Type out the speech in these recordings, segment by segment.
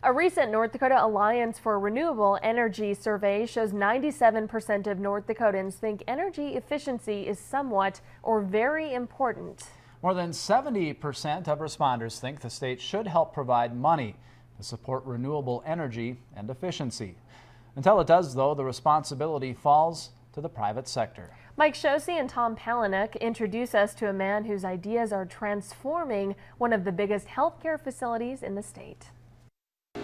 A recent North Dakota Alliance for Renewable Energy survey shows 97% of North Dakotans think energy efficiency is somewhat or very important. More than 70% of responders think the state should help provide money to support renewable energy and efficiency. Until it does, though, the responsibility falls to the private sector. Mike Shosey and Tom Palaniuk introduce us to a man whose ideas are transforming one of the biggest healthcare facilities in the state.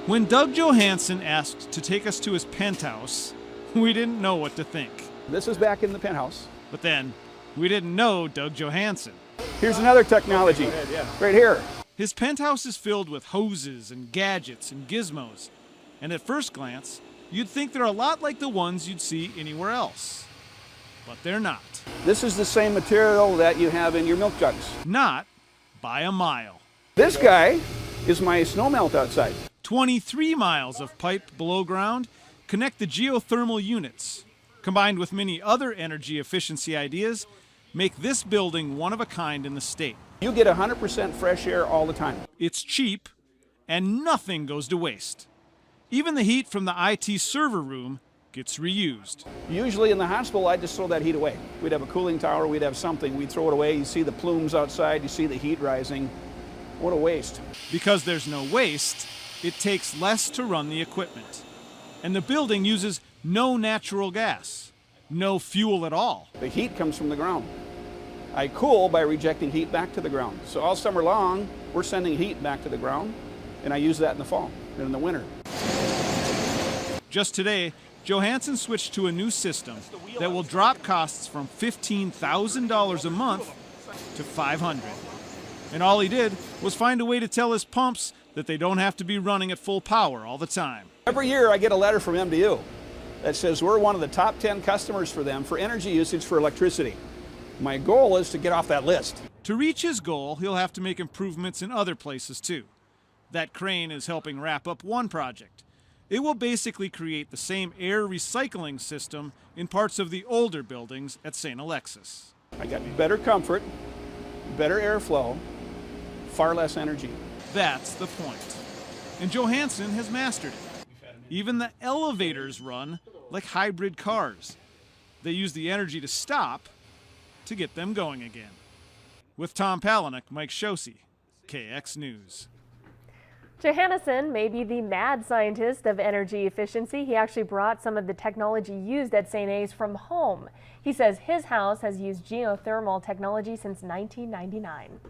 When Doug Johanson asked to take us to his penthouse, we didn't know what to think. This is back in the penthouse. But then, we didn't know Doug Johanson. Here's another technology, right here. His penthouse is filled with hoses and gadgets and gizmos. And at first glance, you'd think they're a lot like the ones you'd see anywhere else. But they're not. This is the same material that you have in your milk jugs. Not by a mile. This guy is my snow melt outside. 23 miles of pipe below ground connect the geothermal units. Combined with many other energy efficiency ideas, make this building one of a kind in the state. You get 100% fresh air all the time. It's cheap, and nothing goes to waste. Even the heat from the IT server room gets reused. Usually in the hospital, I just throw that heat away. We'd have a cooling tower, we'd have something, we'd throw it away. You see the plumes outside, you see the heat rising. What a waste. Because there's no waste, it takes less to run the equipment. And the building uses no natural gas, no fuel at all. The heat comes from the ground. I cool by rejecting heat back to the ground. So all summer long, we're sending heat back to the ground, and I use that in the fall and in the winter. Just today, Johanson switched to a new system that will drop costs from $15,000 a month to $500. And all he did was find a way to tell his pumps that they don't have to be running at full power all the time. Every year I get a letter from MDU that says we're one of the top 10 customers for them for energy usage for electricity. My goal is to get off that list. To reach his goal, he'll have to make improvements in other places too. That crane is helping wrap up one project. It will basically create the same air recycling system in parts of the older buildings at St. Alexis. I got better comfort, better airflow, far less energy. That's the point. And Johanson has mastered it. Even the elevators run like hybrid cars. They use the energy to stop to get them going again. With Tom Palaniuk, Mike Shosey, KX News. Johanson may be the mad scientist of energy efficiency. He actually brought some of the technology used at St. A's from home. He says his house has used geothermal technology since 1999.